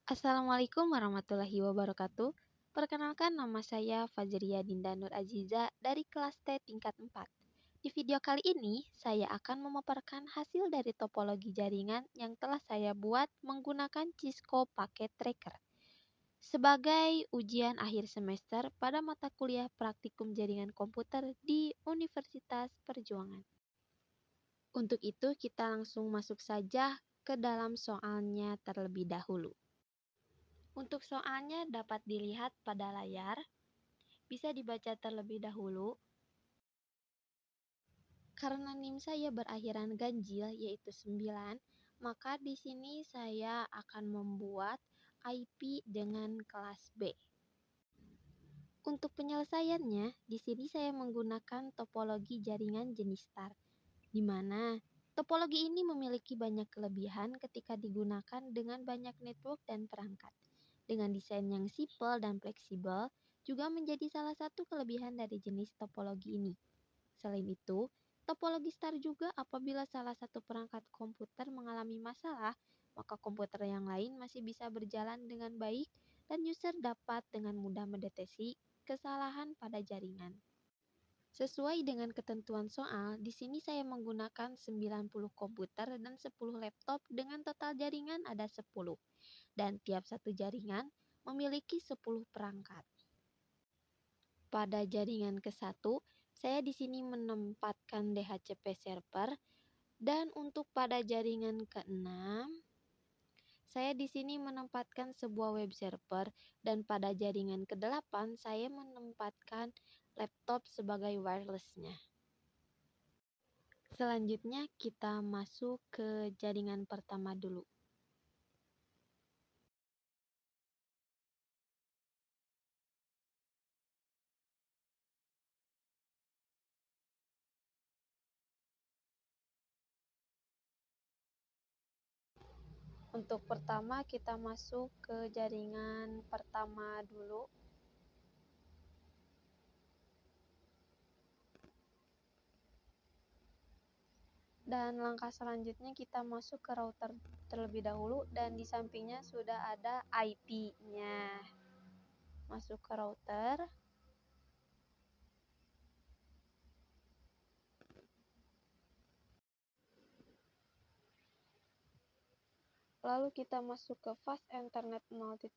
Assalamualaikum warahmatullahi wabarakatuh. Perkenalkan, nama saya Fajria Dinda Nur Aziza dari kelas T tingkat 4. Di video kali ini, saya akan memaparkan hasil dari topologi jaringan yang telah saya buat menggunakan Cisco Packet Tracker sebagai ujian akhir semester pada mata kuliah praktikum jaringan komputer di Universitas Perjuangan. Untuk itu, kita langsung masuk saja ke dalam soalnya terlebih dahulu. Untuk soalnya dapat dilihat pada layar, bisa dibaca terlebih dahulu. Karena NIM saya berakhiran ganjil yaitu 9, maka di sini saya akan membuat IP dengan kelas B. Untuk penyelesaiannya, di sini saya menggunakan topologi jaringan jenis star, di mana topologi ini memiliki banyak kelebihan ketika digunakan dengan banyak network dan perangkat. Dengan desain yang simpel dan fleksibel, juga menjadi salah satu kelebihan dari jenis topologi ini. Selain itu, topologi star juga apabila salah satu perangkat komputer mengalami masalah, maka komputer yang lain masih bisa berjalan dengan baik dan user dapat dengan mudah mendeteksi kesalahan pada jaringan. Sesuai dengan ketentuan soal, di sini saya menggunakan 90 komputer dan 10 laptop dengan total jaringan ada 10. Dan tiap satu jaringan memiliki 10 perangkat. Pada jaringan ke-1, saya di sini menempatkan DHCP server, dan untuk pada jaringan ke-6, saya di sini menempatkan sebuah web server, dan pada jaringan ke-8 saya menempatkan laptop sebagai wireless-nya. Selanjutnya kita masuk ke jaringan pertama dulu. Untuk pertama kita masuk ke jaringan pertama dulu. Dan langkah selanjutnya kita masuk ke router terlebih dahulu, dan di sampingnya sudah ada IP-nya. Masuk ke router. Lalu kita masuk ke Fast Ethernet 0.0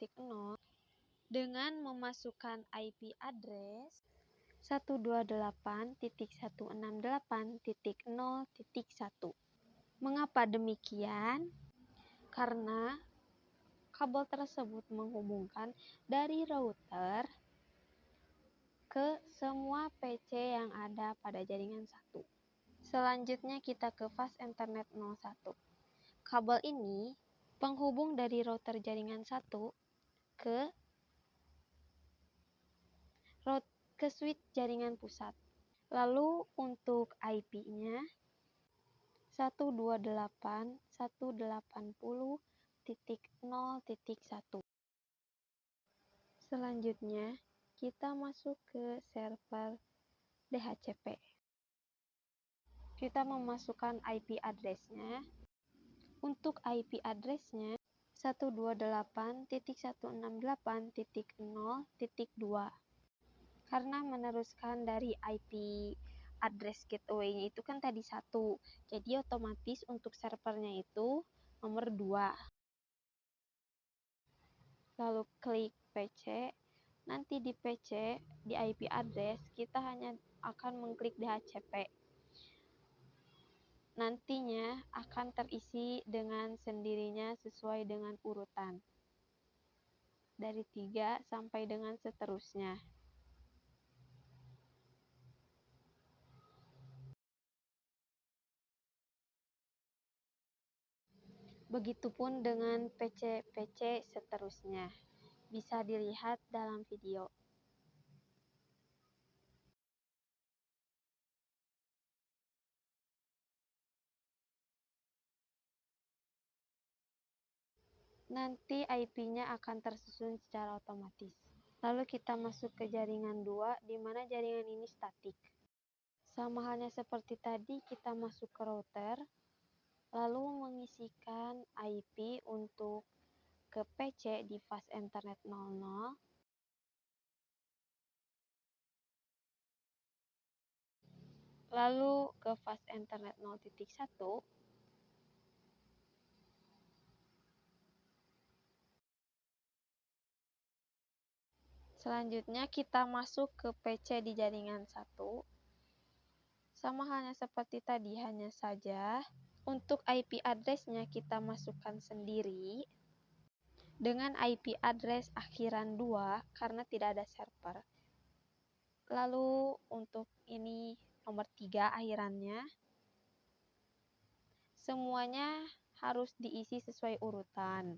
dengan memasukkan IP address 128.168.0.1. Mengapa demikian? Karena kabel tersebut menghubungkan dari router ke semua PC yang ada pada jaringan 1. Selanjutnya kita ke Fast Ethernet 01. Kabel ini penghubung dari router jaringan 1 ke switch jaringan pusat. Lalu untuk IP-nya 128.180.0.1. Selanjutnya kita masuk ke server DHCP. Kita memasukkan IP address-nya. Untuk IP address-nya 128.168.0.2. Karena meneruskan dari IP address gateway-nya itu kan tadi 1, jadi otomatis untuk servernya itu nomor 2. Lalu klik PC. Nanti di PC, di IP address, kita hanya akan mengklik DHCP. Nantinya akan terisi dengan sendirinya sesuai dengan urutan. Dari 3 sampai dengan seterusnya. Begitupun dengan PC-PC seterusnya. Bisa dilihat dalam video. Nanti IP-nya akan tersusun secara otomatis. Lalu kita masuk ke jaringan 2, di mana jaringan ini statik. Sama halnya seperti tadi, kita masuk ke router, lalu mengisikan IP untuk ke PC di fast internet 00, lalu ke fast internet 0.1, selanjutnya kita masuk ke PC di jaringan 1. Sama halnya seperti tadi, hanya saja untuk IP address-nya kita masukkan sendiri dengan IP address akhiran 2 karena tidak ada server. Lalu untuk ini nomor 3 akhirannya, semuanya harus diisi sesuai urutan.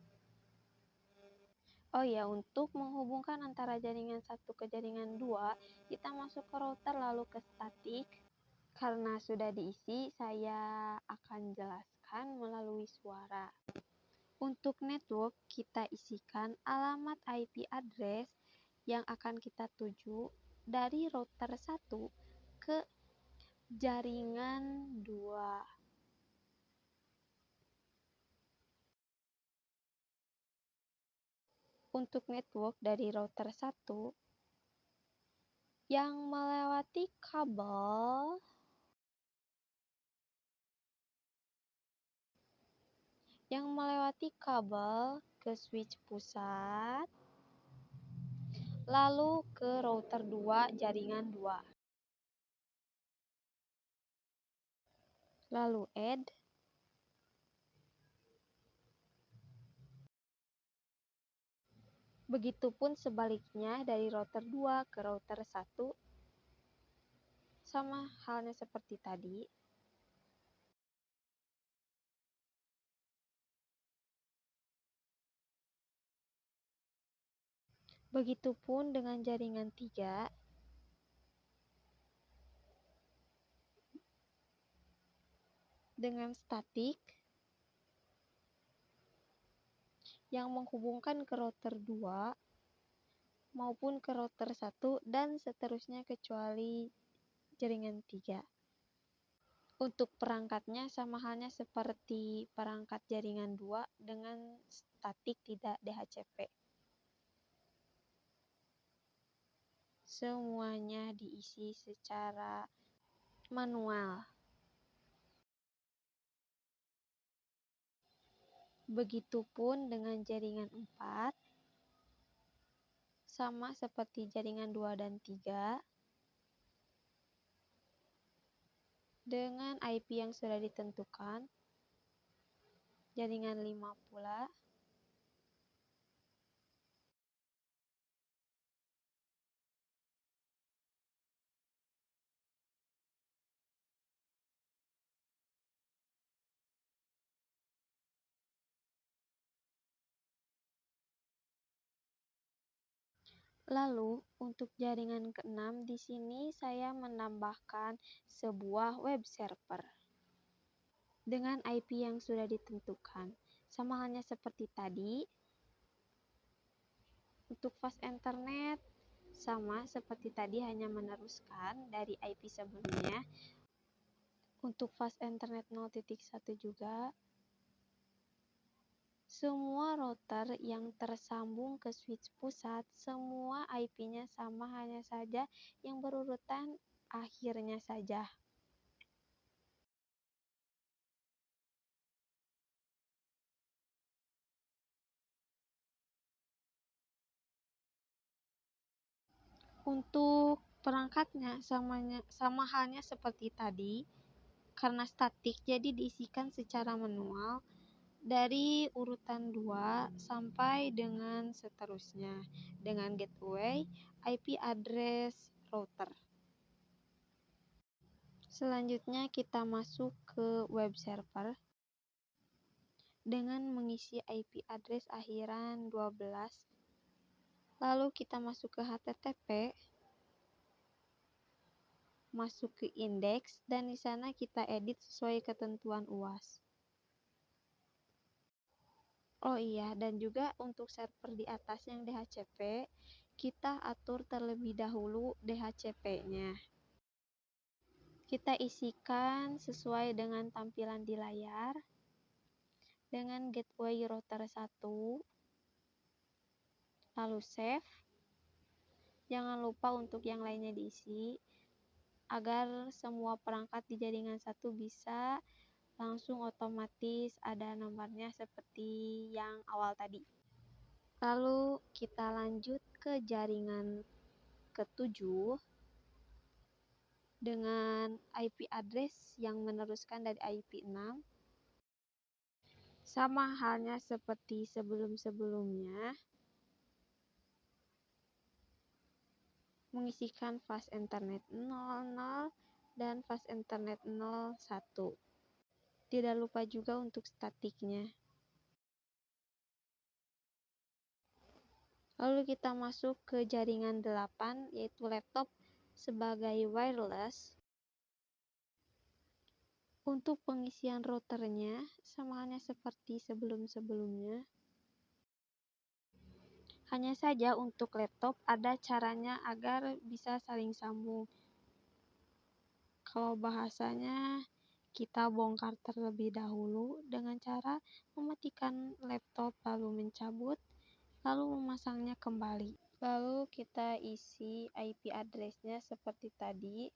Oh ya, untuk menghubungkan antara jaringan 1 ke jaringan 2, kita masuk ke router lalu ke statik. Karena sudah diisi, saya akan jelaskan melalui suara. Untuk network, kita isikan alamat IP address yang akan kita tuju dari router 1 ke jaringan 2. Untuk network dari router 1 yang melewati kabel ke switch pusat, lalu ke router 2 jaringan 2. Lalu add. Begitupun sebaliknya dari router 2 ke router 1, sama halnya seperti tadi. Begitupun dengan jaringan 3, dengan statik yang menghubungkan ke router 2 maupun ke router 1 dan seterusnya kecuali jaringan 3. Untuk perangkatnya sama halnya seperti perangkat jaringan 2 dengan statik tidak DHCP. Semuanya diisi secara manual. Begitupun dengan jaringan 4, sama seperti jaringan 2 dan 3, dengan IP yang sudah ditentukan, jaringan 5 pula. Lalu, untuk jaringan ke-6 di sini saya menambahkan sebuah web server dengan IP yang sudah ditentukan. Sama halnya seperti tadi, untuk fast internet sama seperti tadi, hanya meneruskan dari IP sebelumnya. Untuk fast internet 0.1 juga, semua router yang tersambung ke switch pusat, semua IP-nya sama, hanya saja yang berurutan akhirnya saja. Untuk perangkatnya sama halnya seperti tadi, karena statik jadi diisikan secara manual dari urutan 2 sampai dengan seterusnya dengan gateway, IP address, router. Selanjutnya kita masuk ke web server dengan mengisi IP address akhiran 12. Lalu kita masuk ke HTTP, masuk ke indeks, dan di sana kita edit sesuai ketentuan UAS. Oh iya, dan juga untuk server di atas yang DHCP, kita atur terlebih dahulu DHCP-nya. Kita isikan sesuai dengan tampilan di layar dengan gateway router 1, lalu save. Jangan lupa untuk yang lainnya diisi, agar semua perangkat di jaringan satu bisa langsung otomatis ada nomornya seperti yang awal tadi. Lalu kita lanjut ke jaringan ke-7 dengan IP address yang meneruskan dari IP6. Sama halnya seperti sebelum-sebelumnya, mengisikan fast internet 00 dan fast internet 01. Tidak lupa juga untuk statiknya. Lalu kita masuk ke jaringan 8, yaitu laptop sebagai wireless. Untuk pengisian routernya, sama halnya seperti sebelum-sebelumnya. Hanya saja untuk laptop ada caranya agar bisa saling sambung. Kalau bahasanya, kita bongkar terlebih dahulu dengan cara mematikan laptop lalu mencabut, lalu memasangnya kembali. Lalu kita isi IP address-nya seperti tadi.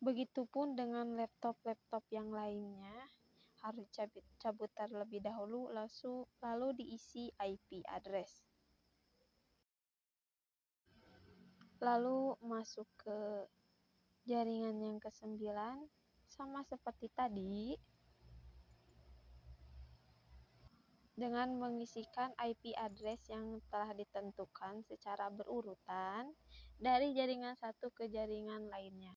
Begitupun dengan laptop-laptop yang lainnya, harus cabut terlebih dahulu, lalu diisi IP address. Lalu masuk ke jaringan yang ke-9, sama seperti tadi, dengan mengisikan IP address yang telah ditentukan secara berurutan dari jaringan satu ke jaringan lainnya.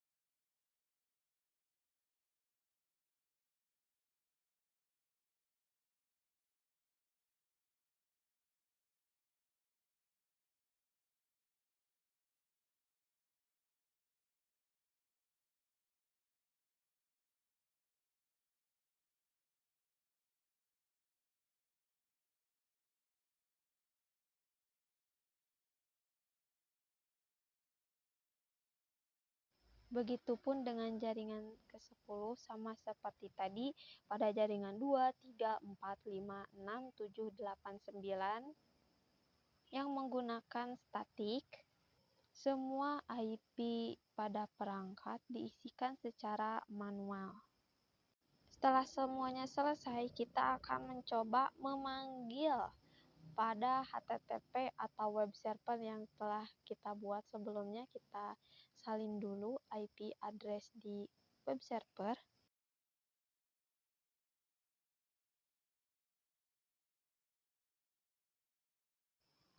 Begitupun dengan jaringan ke-10, sama seperti tadi pada jaringan 2, 3, 4, 5, 6, 7, 8, 9 yang menggunakan statik. Semua IP pada perangkat diisikan secara manual. Setelah semuanya selesai, kita akan mencoba memanggil pada HTTP atau web server yang telah kita buat sebelumnya. Kita salin dulu IP address di web server.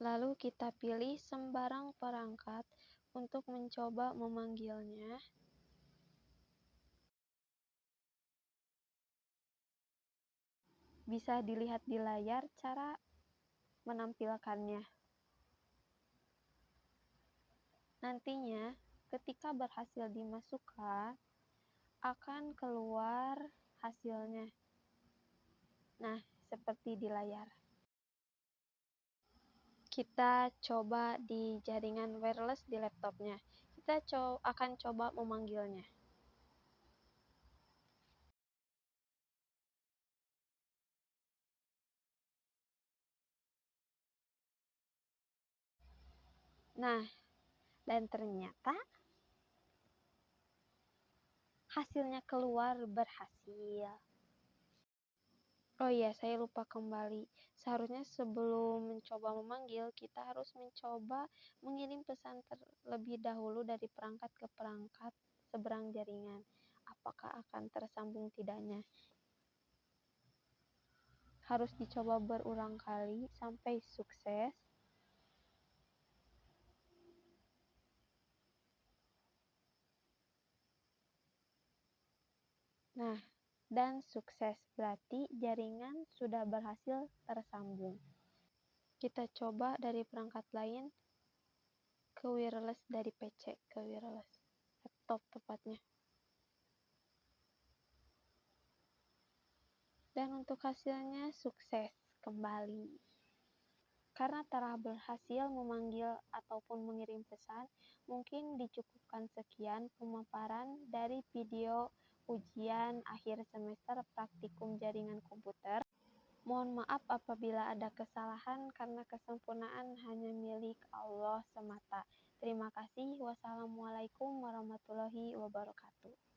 Lalu kita pilih sembarang perangkat untuk mencoba memanggilnya. Bisa dilihat di layar cara menampilkannya. Nantinya, ketika berhasil dimasukkan, akan keluar hasilnya. Nah, seperti di layar. Kita coba di jaringan wireless di laptopnya. Kita akan coba memanggilnya. Nah, dan ternyata hasilnya keluar berhasil. Oh iya, saya lupa kembali. Seharusnya sebelum mencoba memanggil, kita harus mencoba mengirim pesan terlebih dahulu dari perangkat ke perangkat seberang jaringan. Apakah akan tersambung tidaknya? Harus dicoba berulang kali sampai sukses. Nah, dan sukses berarti jaringan sudah berhasil tersambung. Kita coba dari perangkat lain ke wireless, dari PC ke wireless, laptop tepatnya. Dan untuk hasilnya sukses kembali. Karena telah berhasil memanggil ataupun mengirim pesan, mungkin dicukupkan sekian pemaparan dari video ujian akhir semester praktikum jaringan komputer. Mohon maaf apabila ada kesalahan karena kesempurnaan hanya milik Allah semata. Terima kasih. Wassalamualaikum warahmatullahi wabarakatuh.